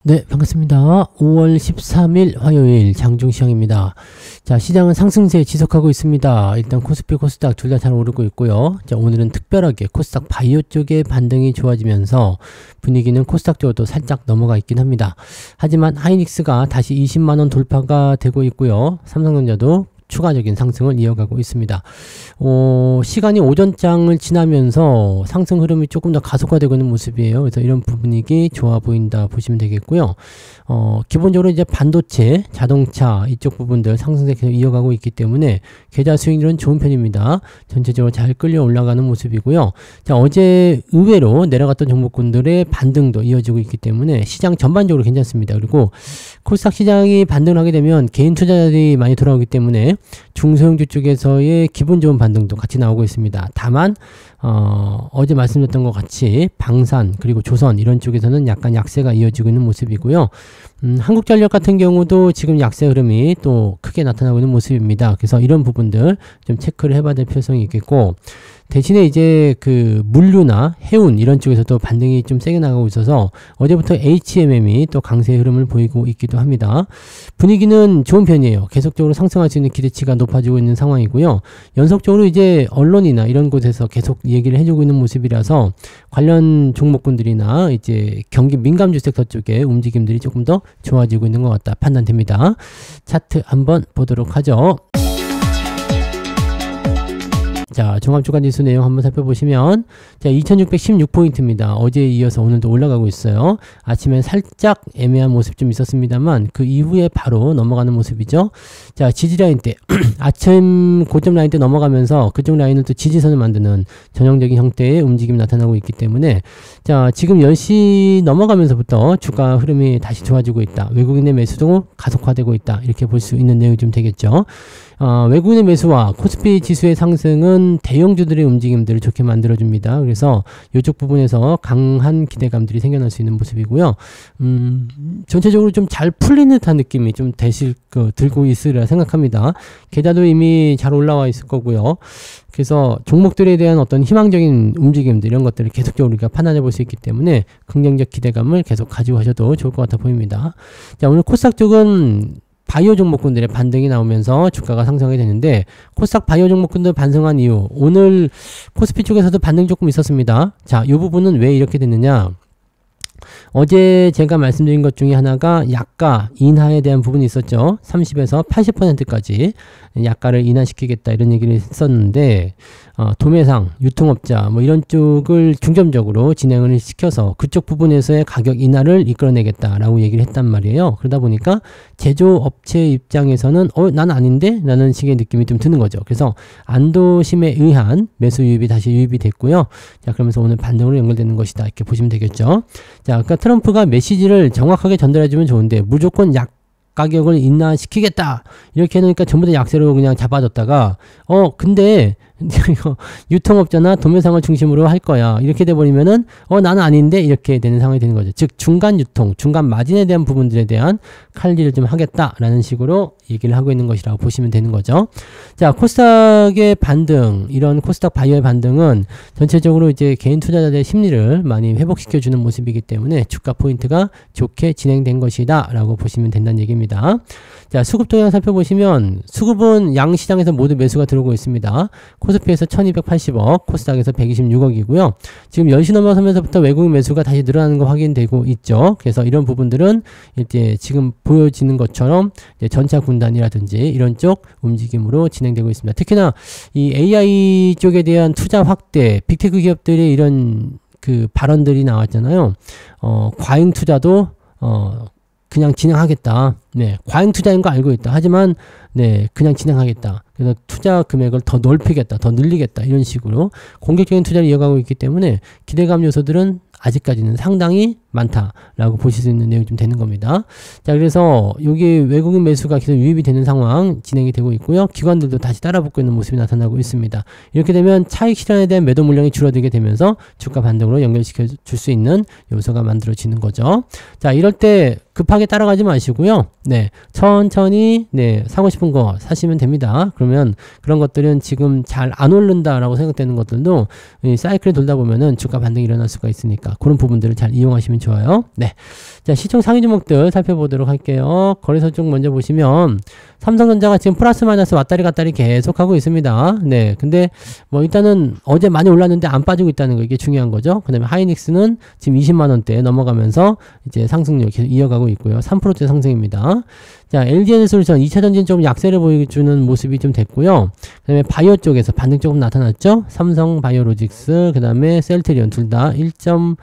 네, 반갑습니다. 5월 13일 화요일 장중시황입니다. 자, 시장은 상승세 지속하고 있습니다. 일단 코스피, 코스닥 둘 다 잘 오르고 있고요. 자, 오늘은 특별하게 코스닥 바이오 쪽의 반등이 좋아지면서 분위기는 코스닥 쪽으로 살짝 넘어가 있긴 합니다. 하지만 하이닉스가 다시 20만원 돌파가 되고 있고요. 삼성전자도 추가적인 상승을 이어가고 있습니다. 시간이 오전장을 지나면서 상승 흐름이 조금 더 가속화되고 있는 모습이에요. 그래서 이런 분위기 좋아 보인다 보시면 되겠고요. 기본적으로 이제 반도체, 자동차 이쪽 부분들 상승세 계속 이어가고 있기 때문에 계좌 수익률은 좋은 편입니다. 전체적으로 잘 끌려 올라가는 모습이고요. 자, 어제 의외로 내려갔던 종목군들의 반등도 이어지고 있기 때문에 시장 전반적으로 괜찮습니다. 그리고 코스닥 시장이 반등을 하게 되면 개인 투자자들이 많이 돌아오기 때문에 중소형주 쪽에서의 기분 좋은 반등도 같이 나오고 있습니다. 다만 어제 말씀드렸던 것 같이 방산 그리고 조선 이런 쪽에서는 약간 약세가 이어지고 있는 모습이고요. 한국전력 같은 경우도 지금 약세 흐름이 또 크게 나타나고 있는 모습입니다. 그래서 이런 부분들 좀 체크를 해봐야 될 필요성이 있겠고, 대신에 이제 그 물류나 해운 이런 쪽에서도 반등이 좀 세게 나가고 있어서 어제부터 HMM이 또 강세 흐름을 보이고 있기도 합니다. 분위기는 좋은 편이에요. 계속적으로 상승할 수 있는 기대치가 높아지고 있는 상황이고요. 연속적으로 이제 언론이나 이런 곳에서 계속 얘기를 해주고 있는 모습이라서 관련 종목군들이나 이제 경기 민감주 섹터 쪽에 움직임들이 조금 더 좋아지고 있는 것 같다 판단됩니다. 차트 한번 보도록 하죠. 자, 종합주가지수 내용 한번 살펴보시면, 자, 2616포인트입니다. 어제에 이어서 오늘도 올라가고 있어요. 아침에 살짝 애매한 모습 좀 있었습니다만 그 이후에 바로 넘어가는 모습이죠. 자, 지지라인 때 아침 고점 라인 때 넘어가면서 그쪽 라인을 또 지지선을 만드는 전형적인 형태의 움직임이 나타나고 있기 때문에, 자, 지금 10시 넘어가면서부터 주가 흐름이 다시 좋아지고 있다. 외국인의 매수도 가속화되고 있다. 이렇게 볼 수 있는 내용이 좀 되겠죠. 외국인의 매수와 코스피 지수의 상승은 대형주들의 움직임들을 좋게 만들어줍니다. 그래서 이쪽 부분에서 강한 기대감들이 생겨날 수 있는 모습이고요. 전체적으로 좀 잘 풀리는 듯한 느낌이 좀 들고 있으리라 생각합니다. 계좌도 이미 잘 올라와 있을 거고요. 그래서 종목들에 대한 어떤 희망적인 움직임들 이런 것들을 계속적으로 우리가 판단해 볼 수 있기 때문에 긍정적 기대감을 계속 가지고 가셔도 좋을 것 같아 보입니다. 자, 오늘 코스닥 쪽은 바이오 종목군들의 반등이 나오면서 주가가 상승하게 되는데, 코스닥 바이오 종목군들 반등한 이유, 오늘 코스피 쪽에서도 반등 조금 있었습니다. 자, 이 부분은 왜 이렇게 됐느냐, 어제 제가 말씀드린 것 중에 하나가 약가 인하에 대한 부분이 있었죠. 30에서 80%까지 약가를 인하시키겠다 이런 얘기를 했었는데, 도매상, 유통업자 뭐 이런 쪽을 중점적으로 진행을 시켜서 그쪽 부분에서의 가격 인하를 이끌어내겠다라고 얘기를 했단 말이에요. 그러다 보니까 제조업체 입장에서는 난 아닌데? 라는 식의 느낌이 좀 드는 거죠. 그래서 안도심에 의한 매수 유입이 다시 유입이 됐고요. 자, 그러면서 오늘 반등으로 연결되는 것이다 이렇게 보시면 되겠죠. 자, 그러니까 트럼프가 메시지를 정확하게 전달해주면 좋은데 무조건 가격을 인하시키겠다 이렇게 해놓으니까 전부 다 약세로 그냥 잡아줬다가 근데 유통업자나 도매상을 중심으로 할 거야 이렇게 돼버리면은 나는 아닌데 이렇게 되는 상황이 되는 거죠. 즉 중간 유통, 중간 마진에 대한 부분들에 대한 칼질을 좀 하겠다라는 식으로 얘기를 하고 있는 것이라고 보시면 되는 거죠. 자, 코스닥의 반등, 이런 코스닥 바이오의 반등은 전체적으로 이제 개인 투자자들의 심리를 많이 회복시켜주는 모습이기 때문에 주가 포인트가 좋게 진행된 것이다 라고 보시면 된다는 얘기입니다. 자, 수급 동향 살펴보시면 수급은 양 시장에서 모두 매수가 들어오고 있습니다. 코스피에서 1280억, 코스닥에서 126억이고요. 지금 10시 넘어서면서부터 외국인 매수가 다시 늘어나는 거 확인되고 있죠. 그래서 이런 부분들은 이제 지금 보여지는 것처럼 이제 전차 군단이라든지 이런 쪽 움직임으로 진행되고 있습니다. 특히나 이 AI 쪽에 대한 투자 확대, 빅테크 기업들의 이런 그 발언들이 나왔잖아요. 과잉 투자도 그냥 진행하겠다. 네, 과잉 투자인 거 알고 있다. 하지만 네, 그냥 진행하겠다. 그래서 투자 금액을 더 넓히겠다, 더 늘리겠다 이런 식으로 공격적인 투자를 이어가고 있기 때문에 기대감 요소들은 아직까지는 상당히 많다라고 보실 수 있는 내용이 좀 되는 겁니다. 자, 그래서 여기 외국인 매수가 계속 유입이 되는 상황 진행이 되고 있고요. 기관들도 다시 따라붙고 있는 모습이 나타나고 있습니다. 이렇게 되면 차익 실현에 대한 매도 물량이 줄어들게 되면서 주가 반등으로 연결시켜 줄 수 있는 요소가 만들어지는 거죠. 자, 이럴 때 급하게 따라가지 마시고요. 네, 천천히 네, 사고 싶은 거 사시면 됩니다. 그러면 그런 것들은 지금 잘 안 오른다라고 생각되는 것들도 이 사이클이 돌다 보면은 주가 반등이 일어날 수가 있으니까 그런 부분들을 잘 이용하시면 좋아요. 네, 자, 시총 상위 종목들 살펴보도록 할게요. 거래소 쪽 먼저 보시면 삼성전자가 지금 플러스 마이너스 왔다리 갔다리 계속 하고 있습니다. 네, 근데 뭐 일단은 어제 많이 올랐는데 안 빠지고 있다는 거, 이게 중요한 거죠. 그 다음에 하이닉스는 지금 20만원대 넘어가면서 이제 상승률 계속 이어가고 있고요. 3%대 상승입니다. 자, LG에너지솔루션 2차 전지는 좀 약세를 보여주는 모습이 좀 됐고요. 그 다음에 바이오 쪽에서 반등 조금 나타났죠. 삼성 바이오로직스, 그 다음에 셀트리온 둘 다 1.7%,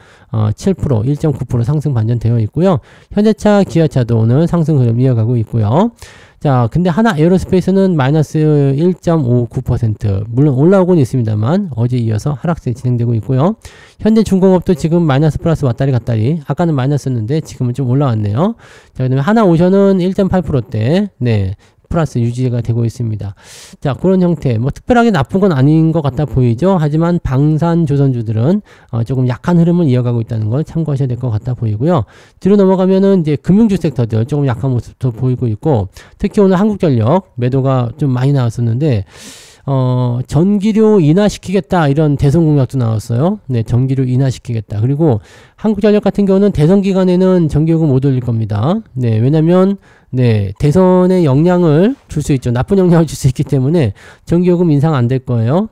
1.9% 상승 반전되어 있고요. 현대차, 기아차도 오늘 상승 흐름 이어가고 있고요. 자, 근데 하나 에어로스페이스는 마이너스 1.59%, 물론 올라오고는 있습니다만 어제 이어서 하락세 진행되고 있고요. 현대중공업도 지금 마이너스 플러스 왔다리 갔다리, 아까는 마이너스였는데 지금은 좀 올라왔네요. 자, 그 다음에 하나오션은 1.8%대 네, 플러스 유지가 되고 있습니다. 자, 그런 형태, 뭐 특별하게 나쁜 건 아닌 것 같아 보이죠. 하지만 방산 조선주들은 조금 약한 흐름을 이어가고 있다는 걸 참고하셔야 될 것 같아 보이고요. 뒤로 넘어가면은 이제 금융주 섹터들 조금 약한 모습도 보이고 있고, 특히 오늘 한국전력 매도가 좀 많이 나왔었는데 전기료 인하시키겠다, 이런 대선 공약도 나왔어요. 네, 전기료 인하시키겠다. 그리고 한국전력 같은 경우는 대선 기간에는 전기요금 못 올릴 겁니다. 네, 왜냐면 네, 대선에 영향을 줄 수 있죠. 나쁜 영향을 줄 수 있기 때문에 전기요금 인상 안 될 거예요.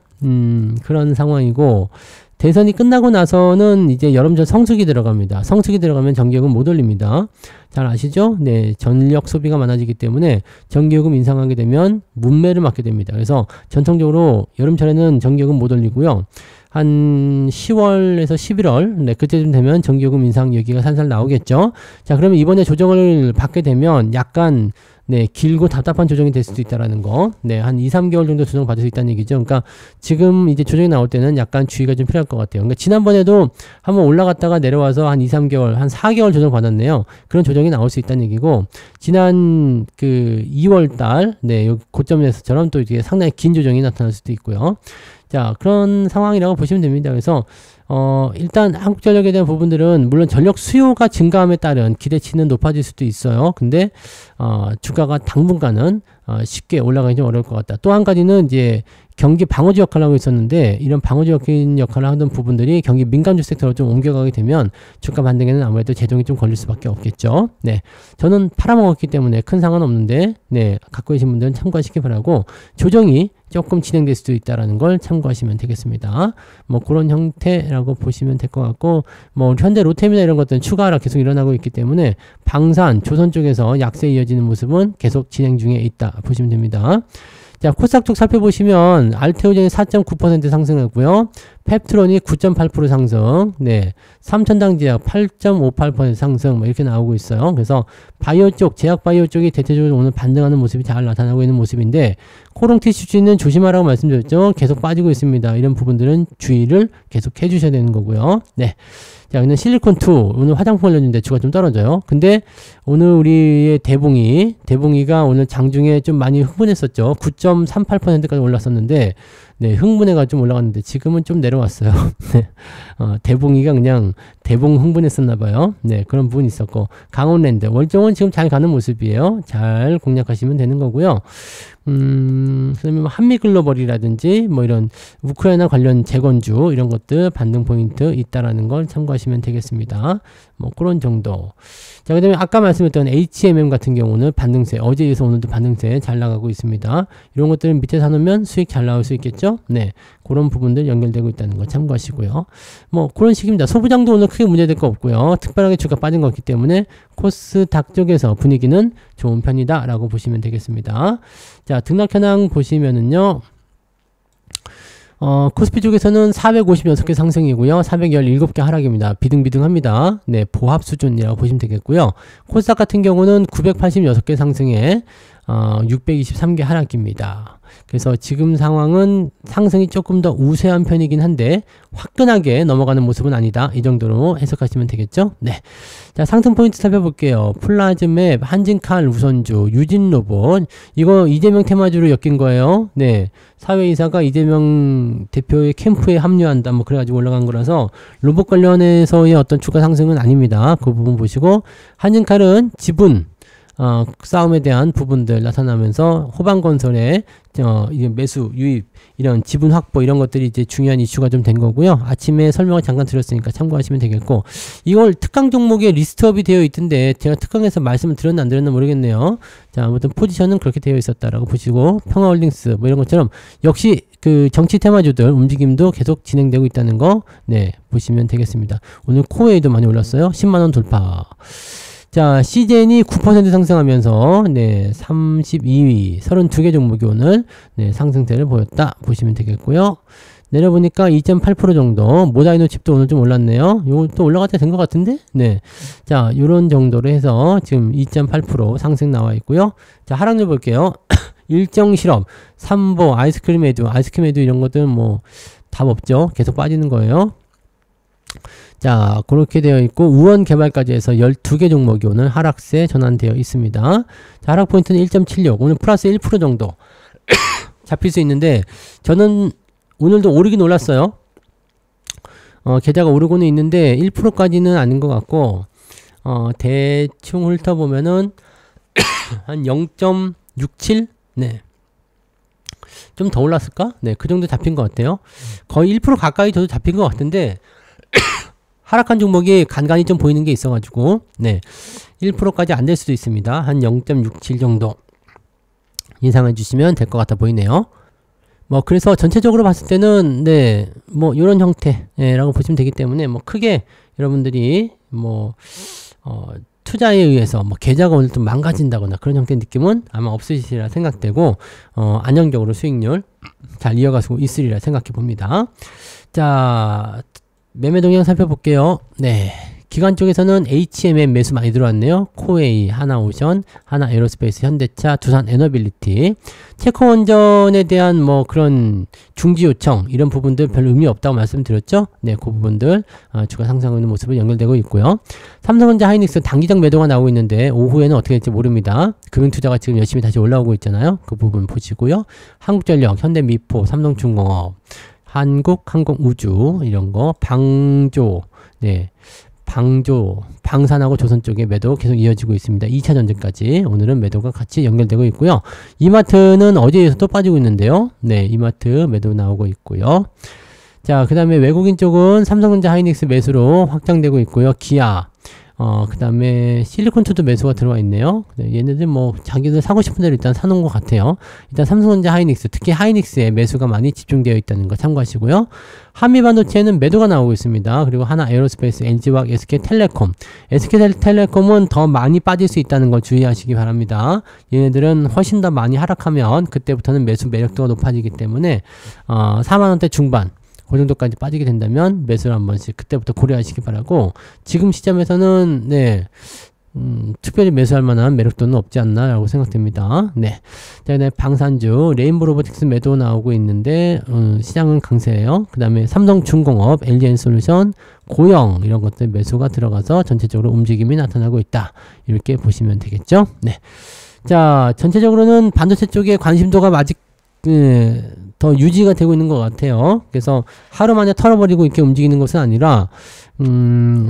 그런 상황이고, 대선이 끝나고 나서는 이제 여름철 성수기 들어갑니다. 성수기 들어가면 전기요금 못 올립니다. 잘 아시죠? 네, 전력 소비가 많아지기 때문에 전기요금 인상하게 되면 문매를 맞게 됩니다. 그래서 전통적으로 여름철에는 전기요금 못 올리고요. 한 10월에서 11월, 네, 그때쯤 되면 전기요금 인상 얘기가 살살 나오겠죠. 자, 그러면 이번에 조정을 받게 되면 약간 네, 길고 답답한 조정이 될 수도 있다라는 거. 네, 한 2, 3개월 정도 조정 받을 수 있다는 얘기죠. 그러니까 지금 이제 조정이 나올 때는 약간 주의가 좀 필요할 것 같아요. 그러니까 지난번에도 한번 올라갔다가 내려와서 한 2, 3개월, 한 4개월 조정 받았네요. 그런 조정이 나올 수 있다는 얘기고, 지난 그 2월 달, 네, 고점에서처럼 또 이게 상당히 긴 조정이 나타날 수도 있고요. 자, 그런 상황이라고 보시면 됩니다. 그래서 일단 한국전력에 대한 부분들은 물론 전력 수요가 증가함에 따른 기대치는 높아질 수도 있어요. 근데 주가가 당분간은 쉽게 올라가기 좀 어려울 것 같다. 또 한 가지는 이제 경기 방어주 역할을 하고 있었는데, 이런 방어주적인 역할을 하던 부분들이 경기 민감주 섹터로 좀 옮겨가게 되면 주가 반등에는 아무래도 제동이 좀 걸릴 수밖에 없겠죠. 네, 저는 팔아먹었기 때문에 큰 상관 없는데, 네, 갖고 계신 분들은 참고하시기 바라고, 조정이 조금 진행될 수도 있다라는 걸 참고하시면 되겠습니다. 뭐 그런 형태라고 보시면 될 것 같고, 뭐 현대 롯데미나 이런 것들은 추가 하락 계속 일어나고 있기 때문에 방산, 조선 쪽에서 약세 이어지는 모습은 계속 진행 중에 있다 보시면 됩니다. 자, 코스닥 쪽 살펴보시면 알테오젠이 4.9% 상승했고요. 펩트론이 9.8% 상승, 네, 삼천당제약 8.58% 상승, 뭐 이렇게 나오고 있어요. 그래서 바이오 쪽, 제약 바이오 쪽이 대체적으로 오늘 반등하는 모습이 잘 나타나고 있는 모습인데, 코롱 티슈지는 조심하라고 말씀드렸죠. 계속 빠지고 있습니다. 이런 부분들은 주의를 계속 해주셔야 되는 거고요. 네. 자, 근데 실리콘2 오늘 화장품 관련인데 주가 좀 떨어져요. 근데 오늘 우리의 대봉이가 오늘 장중에 좀 많이 흥분했었죠. 9.38%까지 올랐었는데, 네, 흥분해가 좀 올라갔는데 지금은 좀 내려왔어요. 네, 대봉이가 그냥 대봉 흥분했었나봐요. 네, 그런 부분이 있었고, 강원랜드 월정은 지금 잘 가는 모습이에요. 잘 공략하시면 되는 거고요. 그다음에 뭐 한미글로벌이라든지 뭐 이런 우크라이나 관련 재건주 이런 것들 반등 포인트 있다라는 걸 참고하시면 되겠습니다. 뭐 그런 정도. 자, 그다음에 아까 말씀드렸던 HMM 같은 경우는 반등세, 어제 이어서 오늘도 반등세 잘 나가고 있습니다. 이런 것들은 밑에 사놓으면 수익 잘 나올 수 있겠죠? 네, 그런 부분들 연결되고 있다는 거 참고하시고요. 뭐 그런 식입니다. 소부장도 오늘 크게 문제될 거 없고요. 특별하게 주가 빠진 거 없기 때문에 코스닥 쪽에서 분위기는 좋은 편이다 라고 보시면 되겠습니다. 자, 등락 현황 보시면은요, 코스피 쪽에서는 456개 상승이고요. 417개 하락입니다. 비등비등합니다. 네, 보합 수준이라고 보시면 되겠고요. 코스닥 같은 경우는 986개 상승에 623개 하락입니다. 그래서 지금 상황은 상승이 조금 더 우세한 편이긴 한데 화끈하게 넘어가는 모습은 아니다. 이 정도로 해석하시면 되겠죠. 네. 자, 상승 포인트 살펴볼게요. 플라즈맵, 한진칼 우선주, 유진로봇. 이거 이재명 테마주로 엮인 거예요. 네. 사회이사가 이재명 대표의 캠프에 합류한다. 뭐 그래가지고 올라간 거라서 로봇 관련해서의 어떤 추가 상승은 아닙니다. 그 부분 보시고 한진칼은 지분 싸움에 대한 부분들 나타나면서 호방건설에 이제 매수, 유입, 이런 지분 확보 이런 것들이 이제 중요한 이슈가 좀 된 거고요. 아침에 설명을 잠깐 드렸으니까 참고하시면 되겠고, 이걸 특강 종목에 리스트업이 되어 있던데 제가 특강에서 말씀을 드렸나 안 드렸나 모르겠네요. 자, 아무튼 포지션은 그렇게 되어 있었다라고 보시고, 평화홀딩스 뭐 이런 것처럼 역시 그 정치 테마주들 움직임도 계속 진행되고 있다는 거, 네, 보시면 되겠습니다. 오늘 코웨이도 많이 올랐어요. 10만원 돌파. 자, CJN이 9% 상승하면서, 네, 32위, 32개 종목이 오늘, 네, 상승세를 보였다. 보시면 되겠고요. 내려보니까 2.8% 정도, 모다이노 칩도 오늘 좀 올랐네요. 요거 또 올라갈 때 된 것 같은데? 네. 자, 요런 정도로 해서 지금 2.8% 상승 나와 있고요. 자, 하락률 볼게요. 일정 실험, 삼보, 아이스크림 에듀 이런 것들은 뭐, 답 없죠. 계속 빠지는 거예요. 자, 그렇게 되어 있고 우원 개발까지 해서 12개 종목이 오늘 하락세 전환되어 있습니다. 자, 하락 포인트는 1.76, 오늘 플러스 1% 정도 잡힐 수 있는데, 저는 오늘도 오르긴 올랐어요. 계좌가 오르고는 있는데 1%까지는 아닌 것 같고, 대충 훑어보면은 한 0.67? 네. 좀 더 올랐을까? 네, 그 정도 잡힌 것 같아요. 거의 1% 가까이 저도 잡힌 것 같은데 하락한 종목이 간간히 좀 보이는 게 있어가지고, 네, 1%까지 안 될 수도 있습니다. 한 0.67 정도 인상해 주시면 될 것 같아 보이네요. 뭐 그래서 전체적으로 봤을 때는, 네, 뭐 이런 형태라고 보시면 되기 때문에 뭐 크게 여러분들이 뭐 투자에 의해서 뭐 계좌가 오늘 좀 망가진다거나 그런 형태의 느낌은 아마 없으시리라 생각되고, 안정적으로 수익률 잘 이어가고 있으리라 생각해 봅니다. 자, 매매 동향 살펴볼게요. 네, 기관 쪽에서는 HMM 매수 많이 들어왔네요. 코웨이, 하나오션, 하나에어로스페이스, 현대차, 두산 에너빌리티. 체코원전에 대한 뭐 그런 중지 요청 이런 부분들 별 의미 없다고 말씀드렸죠. 네, 그 부분들 주가 상승하는 모습을 연결되고 있고요. 삼성전자, 하이닉스 단기적 매도가 나오고 있는데 오후에는 어떻게 될지 모릅니다. 금융투자가 지금 열심히 다시 올라오고 있잖아요. 그 부분 보시고요. 한국전력, 현대미포, 삼성중공업, 한국항공우주 이런 거, 방조, 네, 방산하고 조선 쪽의 매도 계속 이어지고 있습니다. 2차 전지까지 오늘은 매도가 같이 연결되고 있고요. 이마트는 어제에 또 빠지고 있는데요. 네, 이마트 매도 나오고 있고요. 자, 그 다음에 외국인 쪽은 삼성전자, 하이닉스 매수로 확장되고 있고요. 기아, 그 다음에 실리콘투도 매수가 들어와 있네요. 네, 얘네들 뭐 자기들 사고 싶은 대로 일단 사놓은 것 같아요. 일단 삼성전자, 하이닉스, 특히 하이닉스에 매수가 많이 집중되어 있다는 거 참고하시고요. 한미반도체는 매도가 나오고 있습니다. 그리고 하나 에어로스페이스, NG화학, SK텔레콤. SK텔레콤은 더 많이 빠질 수 있다는 걸 주의하시기 바랍니다. 얘네들은 훨씬 더 많이 하락하면 그때부터는 매수 매력도가 높아지기 때문에 4만원대 중반 그 정도까지 빠지게 된다면 매수를 한 번씩 그때부터 고려하시기 바라고, 지금 시점에서는, 네, 특별히 매수할 만한 매력도는 없지 않나 라고 생각됩니다. 네. 자, 그다음에 방산주, 레인보 로보틱스 매도 나오고 있는데, 시장은 강세예요. 그 다음에 삼성중공업, LG엔솔루션, 고영, 이런 것들 매수가 들어가서 전체적으로 움직임이 나타나고 있다. 이렇게 보시면 되겠죠. 네. 자, 전체적으로는 반도체 쪽에 관심도가 아직, 더 유지가 되고 있는 것 같아요. 그래서 하루 만에 털어버리고 이렇게 움직이는 것은 아니라,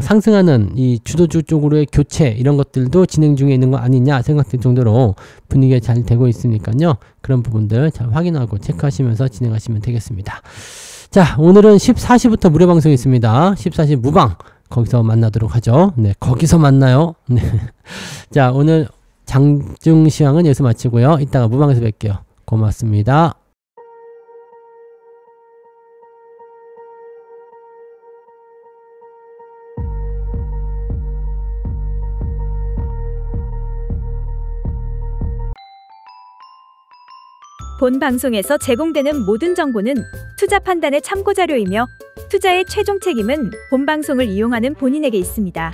상승하는 이 주도주 쪽으로의 교체 이런 것들도 진행 중에 있는 거 아니냐 생각될 정도로 분위기가 잘 되고 있으니까요. 그런 부분들 잘 확인하고 체크하시면서 진행하시면 되겠습니다. 자, 오늘은 14시부터 무료 방송이 있습니다. 14시 무방 거기서 만나도록 하죠. 네, 거기서 만나요. 네. 자, 오늘 장중 시황은 여기서 마치고요. 이따가 무방에서 뵐게요. 고맙습니다. 본 방송에서 제공되는 모든 정보는 투자 판단의 참고 자료이며 투자의 최종 책임은 본 방송을 이용하는 본인에게 있습니다.